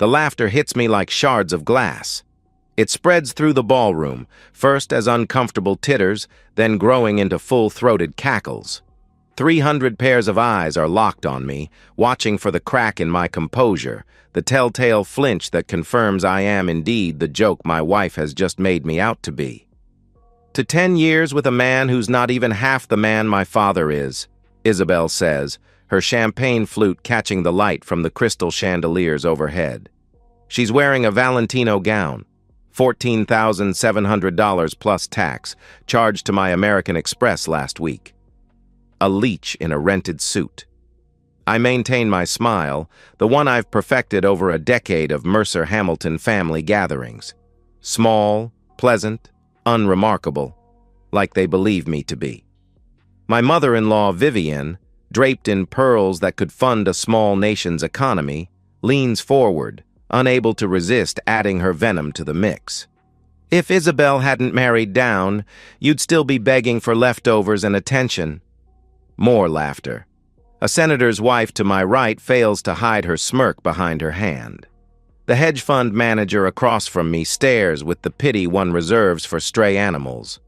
The laughter hits me like shards of glass. It spreads through the ballroom, first as uncomfortable titters, then growing into full-throated cackles. 300 pairs of eyes are locked on me, watching for the crack in my composure, the telltale flinch that confirms I am indeed the joke my wife has just made me out to be. To 10 years with a man who's not even half the man my father is, Isabel says, her champagne flute catching the light from the crystal chandeliers overhead. She's wearing a Valentino gown, $14,700 plus tax, charged to my American Express last week. A leech in a rented suit. I maintain my smile, the one I've perfected over a decade of Mercer Hamilton family gatherings. Small, pleasant, unremarkable, like they believe me to be. My mother-in-law, Vivian, draped in pearls that could fund a small nation's economy, leans forward, unable to resist adding her venom to the mix. If Isabel hadn't married down, you'd still be begging for leftovers and attention. More laughter. A senator's wife to my right fails to hide her smirk behind her hand. The hedge fund manager across from me stares with the pity one reserves for stray animals.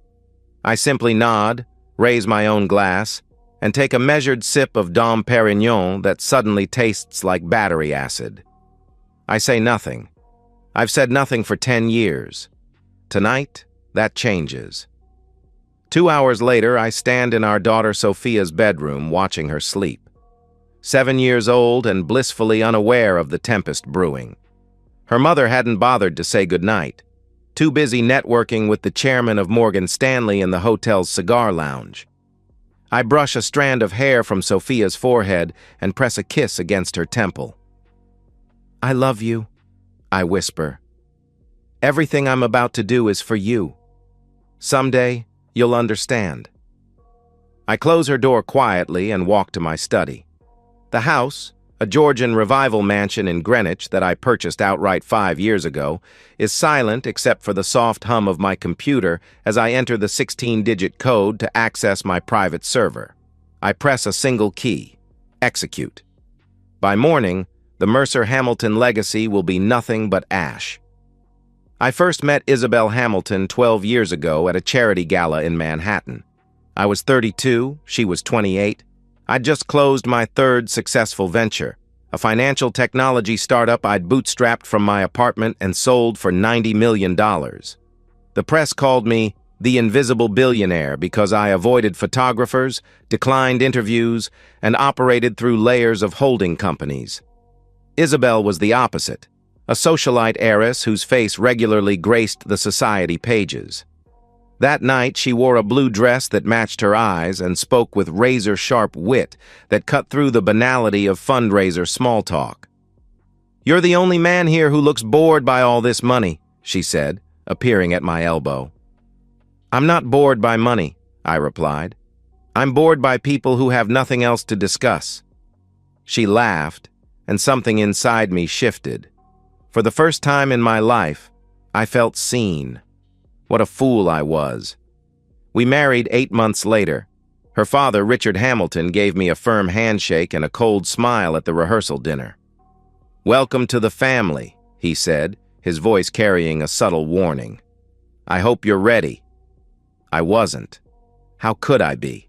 I simply nod, raise my own glass, and take a measured sip of Dom Perignon that suddenly tastes like battery acid. I say nothing. I've said nothing for 10 years. Tonight, that changes. 2 hours later, I stand in our daughter Sophia's bedroom watching her sleep. 7 years old and blissfully unaware of the tempest brewing. Her mother hadn't bothered to say goodnight, too busy networking with the chairman of Morgan Stanley in the hotel's cigar lounge. I brush a strand of hair from Sophia's forehead and press a kiss against her temple. "I love you," I whisper. "Everything I'm about to do is for you. Someday, you'll understand." I close her door quietly and walk to my study. The house, a Georgian revival mansion in Greenwich that I purchased outright 5 years ago, is silent except for the soft hum of my computer as I enter the 16-digit code to access my private server. I press a single key. Execute. By morning, the Mercer Hamilton legacy will be nothing but ash. I first met Isabel Hamilton 12 years ago at a charity gala in Manhattan. I was 32, she was 28. I'd just closed my third successful venture, a financial technology startup I'd bootstrapped from my apartment and sold for $90 million. The press called me the invisible billionaire because I avoided photographers, declined interviews, and operated through layers of holding companies. Isabel was the opposite, a socialite heiress whose face regularly graced the society pages. That night, she wore a blue dress that matched her eyes and spoke with razor-sharp wit that cut through the banality of fundraiser small talk. "You're the only man here who looks bored by all this money," she said, appearing at my elbow. "I'm not bored by money," I replied. "I'm bored by people who have nothing else to discuss." She laughed, and something inside me shifted. For the first time in my life, I felt seen. What a fool I was. We married 8 months later. Her father, Richard Hamilton, gave me a firm handshake and a cold smile at the rehearsal dinner. "Welcome to the family," he said, his voice carrying a subtle warning. "I hope you're ready." I wasn't. How could I be?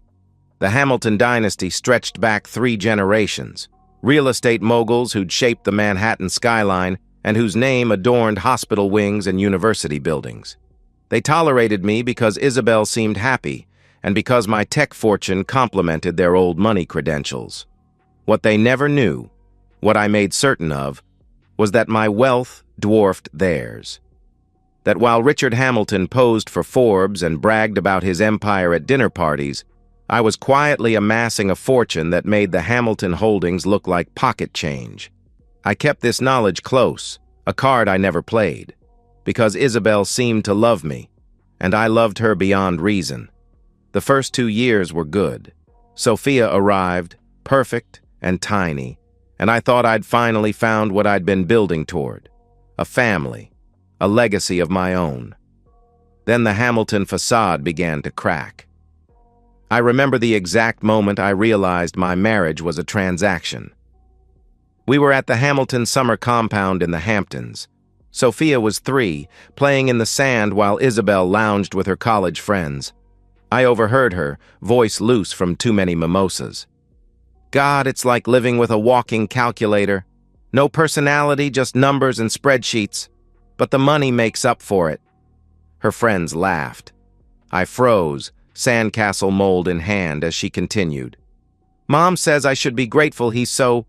The Hamilton dynasty stretched back 3 generations, real estate moguls who'd shaped the Manhattan skyline and whose name adorned hospital wings and university buildings. They tolerated me because Isabel seemed happy, and because my tech fortune complemented their old money credentials. What they never knew, what I made certain of, was that my wealth dwarfed theirs. That while Richard Hamilton posed for Forbes and bragged about his empire at dinner parties, I was quietly amassing a fortune that made the Hamilton holdings look like pocket change. I kept this knowledge close, a card I never played, because Isabel seemed to love me, and I loved her beyond reason. The first 2 years were good. Sophia arrived, perfect and tiny, and I thought I'd finally found what I'd been building toward, a family, a legacy of my own. Then the Hamilton facade began to crack. I remember the exact moment I realized my marriage was a transaction. We were at the Hamilton summer compound in the Hamptons. Sophia was 3, playing in the sand while Isabel lounged with her college friends. I overheard her, voice loose from too many mimosas. God, it's like living with a walking calculator. No personality, just numbers and spreadsheets. But the money makes up for it. Her friends laughed. I froze, sandcastle mold in hand, as she continued. Mom says I should be grateful he's so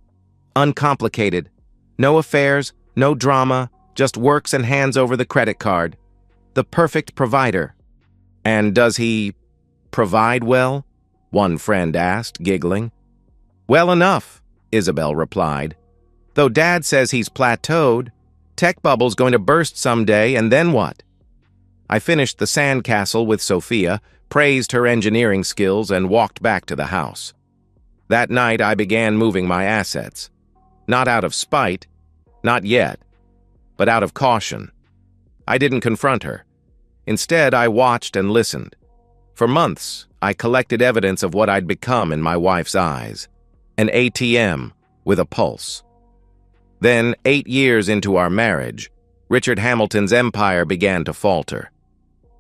uncomplicated. No affairs, no drama, just works and hands over the credit card. The perfect provider. And does he provide well? One friend asked, giggling. Well enough, Isabel replied. Though Dad says he's plateaued. Tech bubble's going to burst someday, and then what? I finished the sandcastle with Sophia, praised her engineering skills, and walked back to the house. That night, I began moving my assets. Not out of spite, not yet, but out of caution. I didn't confront her. Instead, I watched and listened. For months, I collected evidence of what I'd become in my wife's eyes. An ATM with a pulse. Then, 8 years into our marriage, Richard Hamilton's empire began to falter.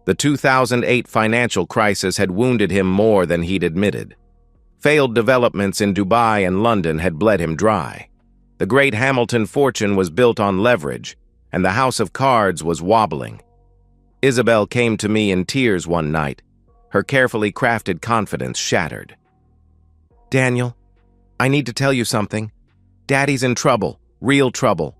The 2008 financial crisis had wounded him more than he'd admitted. Failed developments in Dubai and London had bled him dry. The great Hamilton fortune was built on leverage, and the house of cards was wobbling. Isabel came to me in tears one night, her carefully crafted confidence shattered. Daniel, I need to tell you something. Daddy's in trouble, real trouble.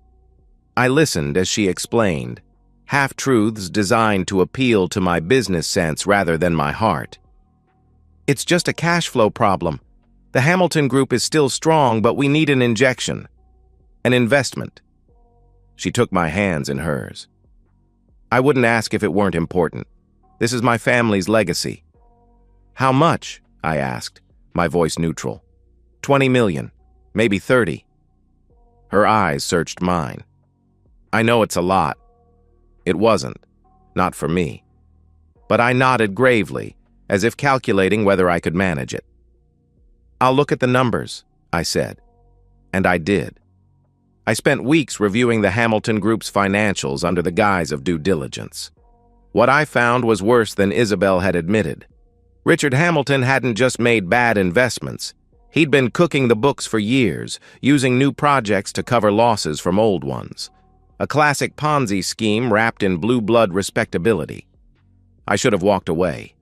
I listened as she explained, half-truths designed to appeal to my business sense rather than my heart. It's just a cash flow problem. The Hamilton Group is still strong, but we need an injection. An investment. She took my hands in hers. I wouldn't ask if it weren't important. This is my family's legacy. How much? I asked, my voice neutral. 20 million, maybe 30. Her eyes searched mine. I know it's a lot. It wasn't. Not for me. But I nodded gravely, as if calculating whether I could manage it. I'll look at the numbers, I said. And I did. I spent weeks reviewing the Hamilton Group's financials under the guise of due diligence. What I found was worse than Isabel had admitted. Richard Hamilton hadn't just made bad investments. He'd been cooking the books for years, using new projects to cover losses from old ones. A classic Ponzi scheme wrapped in blue blood respectability. I should have walked away.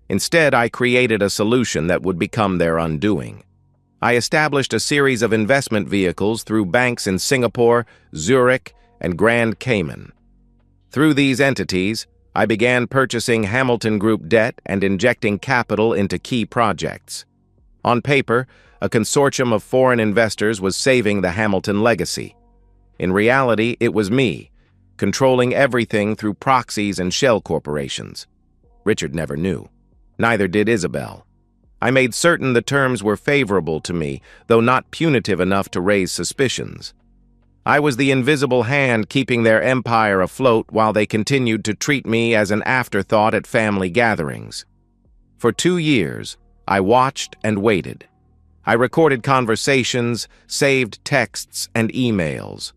Instead, I created a solution that would become their undoing. I established a series of investment vehicles through banks in Singapore, Zurich, and Grand Cayman. Through these entities, I began purchasing Hamilton Group debt and injecting capital into key projects. On paper, a consortium of foreign investors was saving the Hamilton legacy. In reality, it was me, controlling everything through proxies and shell corporations. Richard never knew. Neither did Isabel. I made certain the terms were favorable to me, though not punitive enough to raise suspicions. I was the invisible hand keeping their empire afloat while they continued to treat me as an afterthought at family gatherings. For 2 years, I watched and waited. I recorded conversations, saved texts and emails.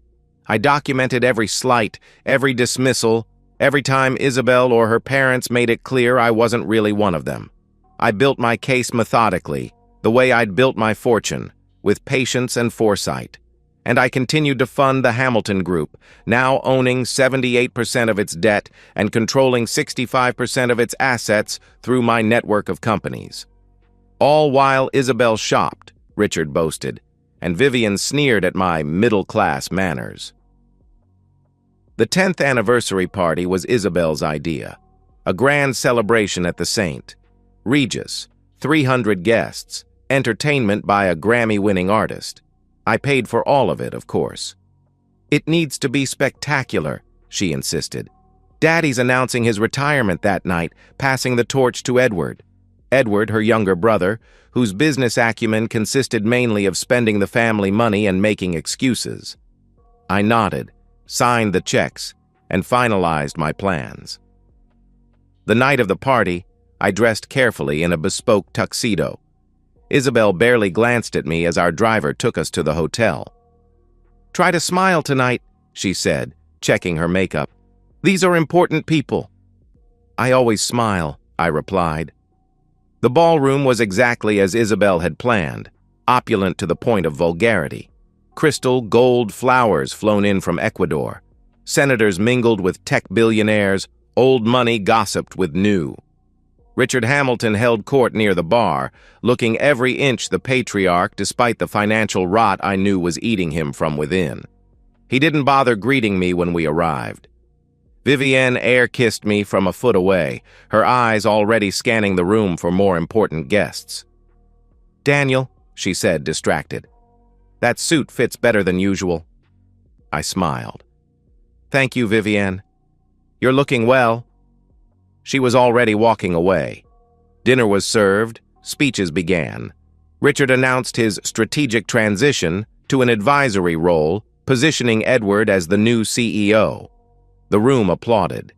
I documented every slight, every dismissal, every time Isabel or her parents made it clear I wasn't really one of them. I built my case methodically, the way I'd built my fortune, with patience and foresight. And I continued to fund the Hamilton Group, now owning 78% of its debt and controlling 65% of its assets through my network of companies. All while Isabel shopped, Richard boasted, and Vivian sneered at my middle-class manners. The 10th anniversary party was Isabel's idea. A grand celebration at the St. Regis, 300 guests, entertainment by a Grammy-winning artist. I paid for all of it, of course. It needs to be spectacular, she insisted. Daddy's announcing his retirement that night, passing the torch to Edward. Edward, her younger brother, whose business acumen consisted mainly of spending the family money and making excuses. I nodded, signed the checks, and finalized my plans. The night of the party, I dressed carefully in a bespoke tuxedo. Isabel barely glanced at me as our driver took us to the hotel. Try to smile tonight, she said, checking her makeup. These are important people. I always smile, I replied. The ballroom was exactly as Isabel had planned, opulent to the point of vulgarity. Crystal gold flowers flown in from Ecuador. Senators mingled with tech billionaires, old money gossiped with new. Richard Hamilton held court near the bar, looking every inch the patriarch despite the financial rot I knew was eating him from within. He didn't bother greeting me when we arrived. Vivienne air-kissed me from a foot away, her eyes already scanning the room for more important guests. Daniel, she said, distracted. That suit fits better than usual. I smiled. Thank you, Vivienne. You're looking well. She was already walking away. Dinner was served, speeches began. Richard announced his strategic transition to an advisory role, positioning Edward as the new CEO. The room applauded.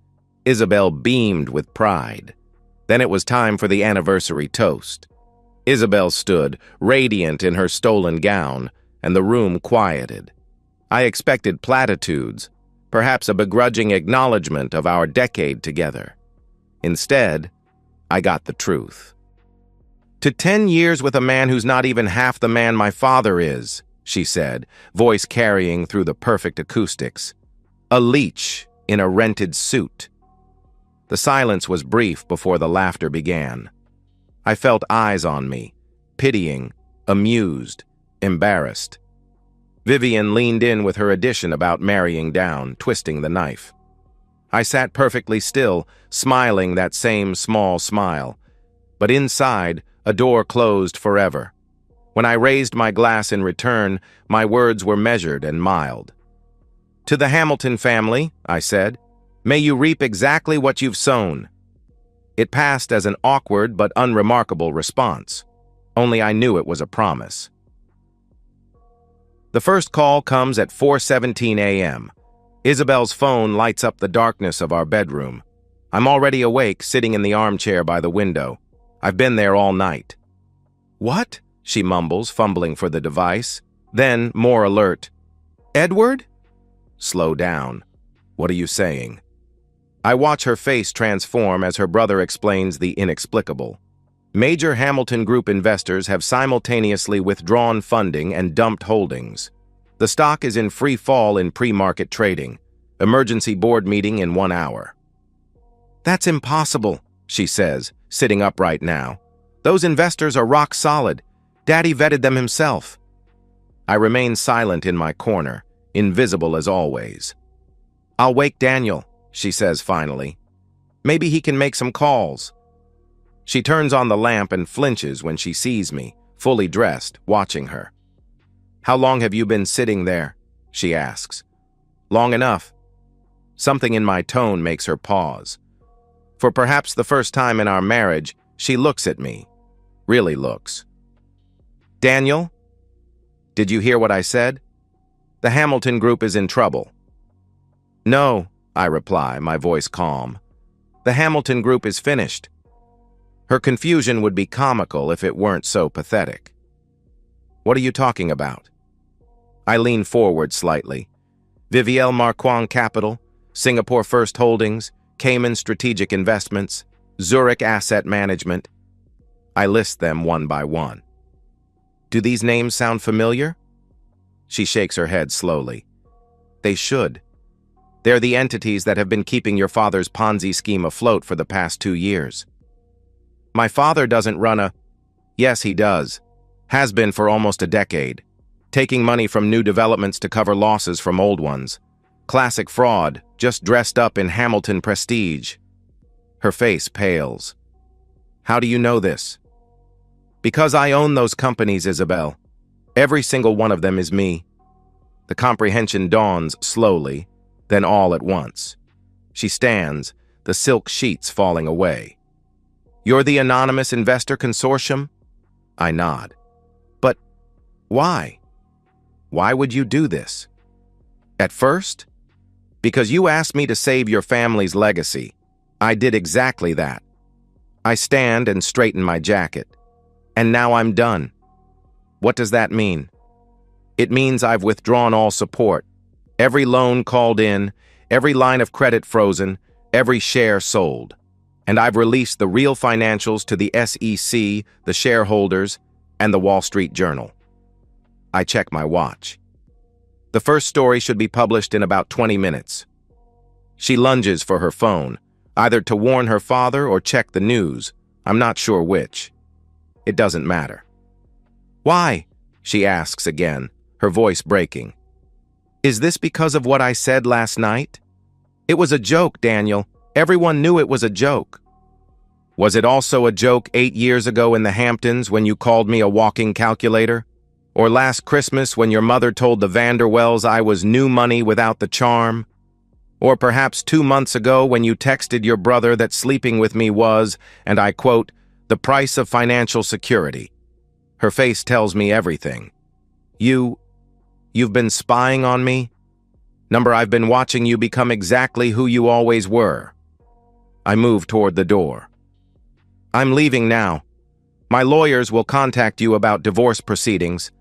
Isabel beamed with pride. Then it was time for the anniversary toast. Isabel stood, radiant in her stolen gown, and the room quieted. I expected platitudes, perhaps a begrudging acknowledgement of our decade together. Instead, I got the truth. To 10 years with a man who's not even half the man my father is, she said, voice carrying through the perfect acoustics. A leech in a rented suit. The silence was brief before the laughter began. I felt eyes on me, pitying, amused, embarrassed. Vivienne leaned in with her addition about marrying down, twisting the knife. I sat perfectly still, smiling that same small smile. But inside, a door closed forever. When I raised my glass in return, my words were measured and mild. To the Hamilton family, I said, may you reap exactly what you've sown. It passed as an awkward but unremarkable response. Only I knew it was a promise. The first call comes at 4:17 a.m. Isabel's phone lights up the darkness of our bedroom. I'm already awake, sitting in the armchair by the window. I've been there all night. What? She mumbles, fumbling for the device. Then, more alert. Edward? Slow down. What are you saying? I watch her face transform as her brother explains the inexplicable. Major Hamilton Group investors have simultaneously withdrawn funding and dumped holdings. The stock is in free fall in pre-market trading. Emergency board meeting in 1 hour. That's impossible, she says, sitting upright now. Those investors are rock solid. Daddy vetted them himself. I remain silent in my corner, invisible as always. I'll wake Daniel, she says finally. Maybe he can make some calls. She turns on the lamp and flinches when she sees me, fully dressed, watching her. How long have you been sitting there? She asks. Long enough. Something in my tone makes her pause. For perhaps the first time in our marriage, she looks at me. Really looks. Daniel? Did you hear what I said? The Hamilton Group is in trouble. No, I reply, my voice calm. The Hamilton Group is finished. Her confusion would be comical if it weren't so pathetic. What are you talking about? I lean forward slightly. Vivielle Marquand Capital, Singapore First Holdings, Cayman Strategic Investments, Zurich Asset Management. I list them one by one. Do these names sound familiar? She shakes her head slowly. They should. They're the entities that have been keeping your father's Ponzi scheme afloat for the past 2 years. My father doesn't run a... Yes, he does. Has been for almost a decade. Taking money from new developments to cover losses from old ones. Classic fraud, just dressed up in Hamilton prestige. Her face pales. How do you know this? Because I own those companies, Isabel. Every single one of them is me. The comprehension dawns slowly, then all at once. She stands, the silk sheets falling away. You're the Anonymous Investor Consortium? I nod. But why? Why would you do this? At first? Because you asked me to save your family's legacy. I did exactly that. I stand and straighten my jacket. And now I'm done. What does that mean? It means I've withdrawn all support. Every loan called in, every line of credit frozen, every share sold. And I've released the real financials to the SEC, the shareholders, and the Wall Street Journal. I check my watch. The first story should be published in about 20 minutes. She lunges for her phone, either to warn her father or check the news. I'm not sure which. It doesn't matter. Why? She asks again, her voice breaking. Is this because of what I said last night? It was a joke, Daniel. Everyone knew it was a joke. Was it also a joke 8 years ago in the Hamptons when you called me a walking calculator? Or last Christmas when your mother told the Vanderwells I was new money without the charm? Or perhaps 2 months ago when you texted your brother that sleeping with me was, and I quote, the price of financial security. Her face tells me everything. You've been spying on me? I've been watching you become exactly who you always were. I move toward the door. I'm leaving now. My lawyers will contact you about divorce proceedings.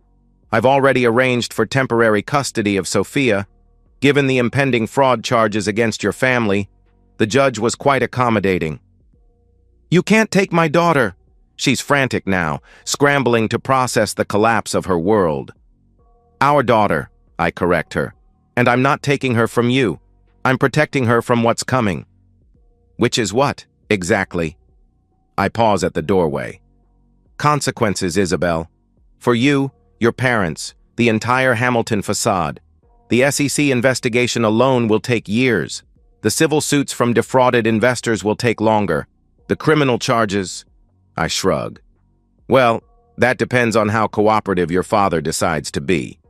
I've already arranged for temporary custody of Sophia. Given the impending fraud charges against your family, the judge was quite accommodating. You can't take my daughter. She's frantic now, scrambling to process the collapse of her world. Our daughter, I correct her, and I'm not taking her from you. I'm protecting her from what's coming. Which is what, exactly? I pause at the doorway. Consequences, Isabel. For you, your parents, the entire Hamilton facade. The SEC investigation alone will take years. The civil suits from defrauded investors will take longer. The criminal charges... I shrug. Well, that depends on how cooperative your father decides to be.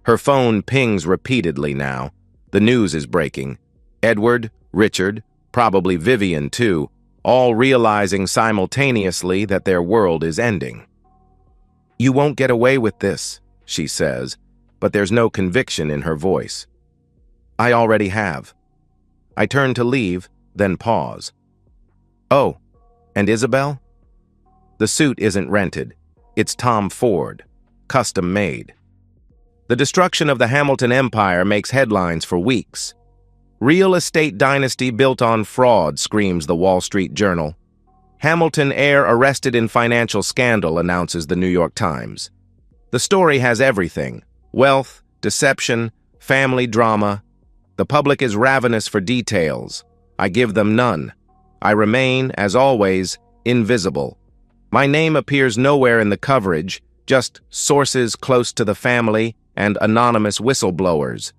Her phone pings repeatedly now. The news is breaking. Edward, Richard, probably Vivian too, all realizing simultaneously that their world is ending. You won't get away with this, she says, but there's no conviction in her voice. I already have. I turn to leave, then pause. Oh, and Isabel? The suit isn't rented. It's Tom Ford, custom made. The destruction of the Hamilton Empire makes headlines for weeks. Real estate dynasty built on fraud, screams the Wall Street Journal. Hamilton heir arrested in financial scandal, announces the New York Times. The story has everything: wealth, deception, family drama. The public is ravenous for details. I give them none. I remain, as always, invisible. My name appears nowhere in the coverage, just sources close to the family and anonymous whistleblowers.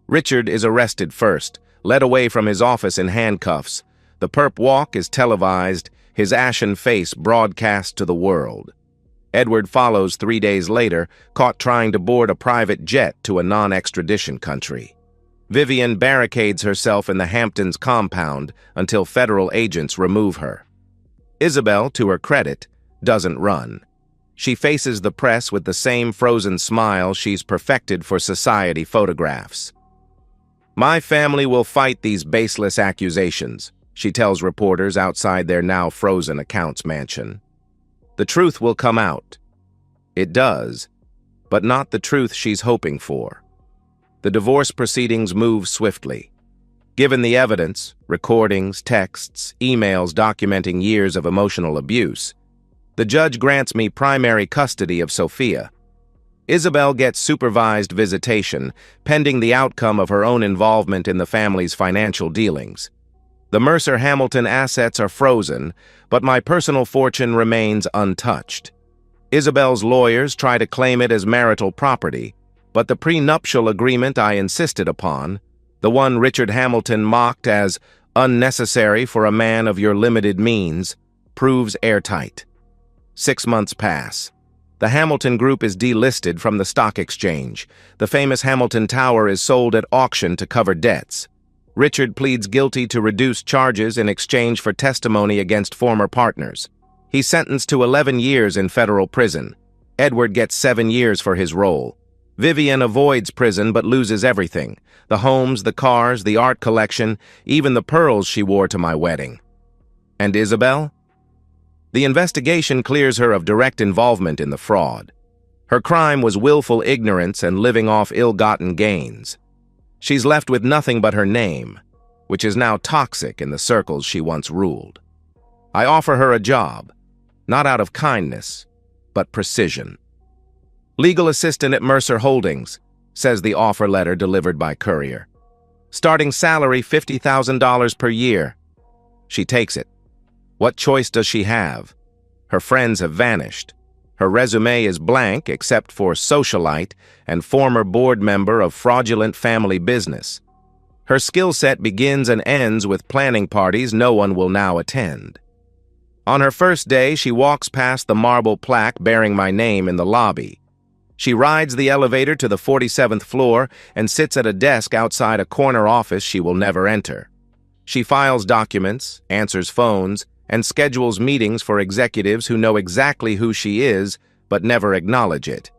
Richard is arrested first, led away from his office in handcuffs. The perp walk is televised, his ashen face broadcast to the world. Edward follows 3 days later, caught trying to board a private jet to a non-extradition country. Vivian barricades herself in the Hamptons compound until federal agents remove her. Isabel, to her credit, doesn't run. She faces the press with the same frozen smile she's perfected for society photographs. My family will fight these baseless accusations, she tells reporters outside their now frozen accounts mansion. The truth will come out. It does, but not the truth she's hoping for. The divorce proceedings move swiftly. Given the evidence, recordings, texts, emails documenting years of emotional abuse, the judge grants me primary custody of Sophia. Isabel gets supervised visitation, pending the outcome of her own involvement in the family's financial dealings. The Mercer-Hamilton assets are frozen, but my personal fortune remains untouched. Isabel's lawyers try to claim it as marital property, but the prenuptial agreement I insisted upon, the one Richard Hamilton mocked as unnecessary for a man of your limited means, proves airtight. 6 months pass. The Hamilton Group is delisted from the stock exchange. The famous Hamilton Tower is sold at auction to cover debts. Richard pleads guilty to reduced charges in exchange for testimony against former partners. He's sentenced to 11 years in federal prison. Edward gets 7 years for his role. Vivian avoids prison but loses everything: the homes, the cars, the art collection, even the pearls she wore to my wedding. And Isabel? The investigation clears her of direct involvement in the fraud. Her crime was willful ignorance and living off ill-gotten gains. She's left with nothing but her name, which is now toxic in the circles she once ruled. I offer her a job, not out of kindness, but precision. Legal assistant at Mercer Holdings, says the offer letter delivered by courier. Starting salary $50,000 per year. She takes it. What choice does she have? Her friends have vanished. Her resume is blank except for socialite and former board member of fraudulent family business. Her skill set begins and ends with planning parties no one will now attend. On her first day, she walks past the marble plaque bearing my name in the lobby. She rides the elevator to the 47th floor and sits at a desk outside a corner office she will never enter. She files documents, answers phones, and schedules meetings for executives who know exactly who she is but never acknowledge it.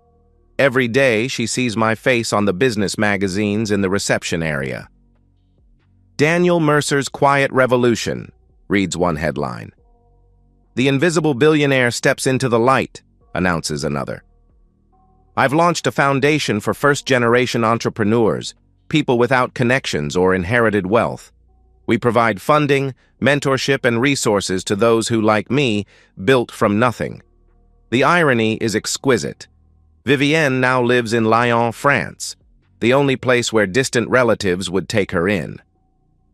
Every day, she sees my face on the business magazines in the reception area. Daniel Mercer's Quiet Revolution, reads one headline. The invisible billionaire steps into the light, announces another. I've launched a foundation for first-generation entrepreneurs, people without connections or inherited wealth. We provide funding, mentorship, and resources to those who, like me, built from nothing. The irony is exquisite. Vivienne now lives in Lyon, France, the only place where distant relatives would take her in.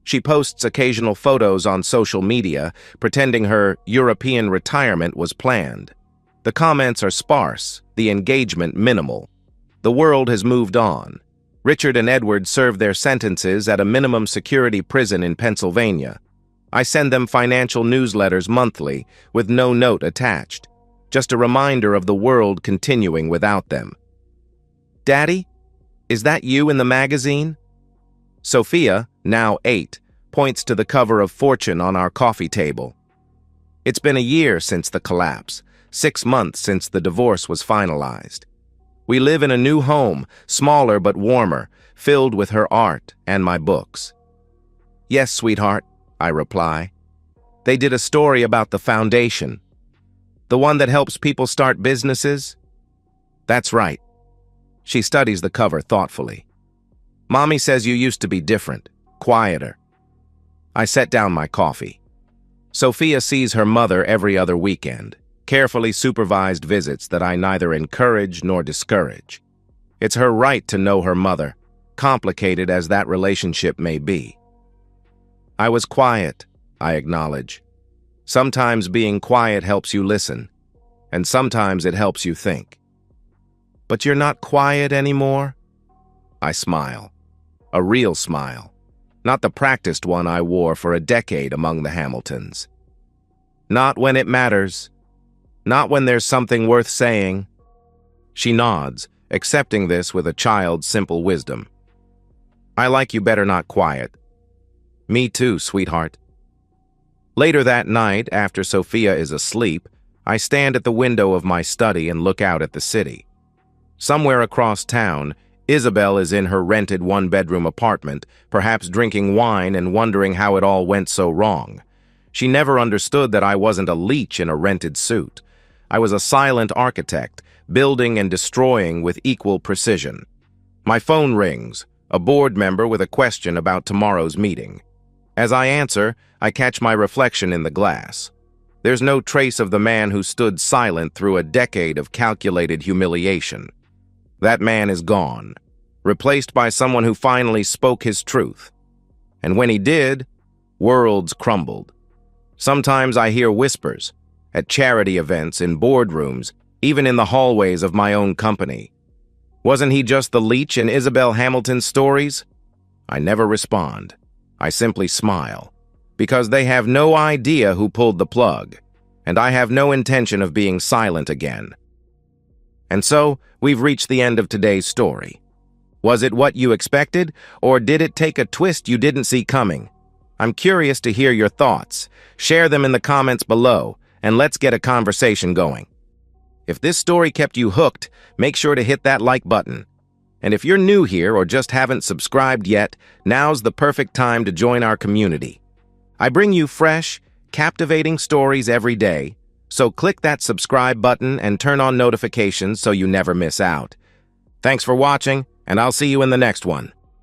She posts occasional photos on social media, pretending her European retirement was planned. The comments are sparse, the engagement minimal. The world has moved on. Richard and Edward served their sentences at a minimum security prison in Pennsylvania. I send them financial newsletters monthly, with no note attached. Just a reminder of the world continuing without them. Daddy, is that you in the magazine? Sophia, now 8, points to the cover of Fortune on our coffee table. It's been a year since the collapse, 6 months since the divorce was finalized. We live in a new home, smaller but warmer, filled with her art and my books. Yes, sweetheart, I reply. They did a story about the foundation. The one that helps people start businesses? That's right. She studies the cover thoughtfully. Mommy says you used to be different, quieter. I set down my coffee. Sophia sees her mother every other weekend, carefully supervised visits that I neither encourage nor discourage. It's her right to know her mother, complicated as that relationship may be. I was quiet, I acknowledge. Sometimes being quiet helps you listen, and sometimes it helps you think. But you're not quiet anymore? I smile. A real smile. Not the practiced one I wore for a decade among the Hamiltons. Not when it matters. Not when there's something worth saying. She nods, accepting this with a child's simple wisdom. I like you better not quiet. Me too, sweetheart. Later that night, after Sophia is asleep, I stand at the window of my study and look out at the city. Somewhere across town, Isabel is in her rented one-bedroom apartment, perhaps drinking wine and wondering how it all went so wrong. She never understood that I wasn't a leech in a rented suit. I was a silent architect, building and destroying with equal precision. My phone rings, a board member with a question about tomorrow's meeting. As I answer, I catch my reflection in the glass. There's no trace of the man who stood silent through a decade of calculated humiliation. That man is gone, replaced by someone who finally spoke his truth. And when he did, worlds crumbled. Sometimes I hear whispers, at charity events, in boardrooms, even in the hallways of my own company. Wasn't he just the leech in Isabel Hamilton's stories? I never respond. I simply smile, because they have no idea who pulled the plug, and I have no intention of being silent again. And so, we've reached the end of today's story. Was it what you expected, or did it take a twist you didn't see coming? I'm curious to hear your thoughts. Share them in the comments below, and let's get a conversation going. If this story kept you hooked, make sure to hit that like button. And if you're new here or just haven't subscribed yet, now's the perfect time to join our community. I bring you fresh, captivating stories every day, So click that subscribe button and turn on notifications so you never miss out. Thanks for watching, and I'll see you in the next one.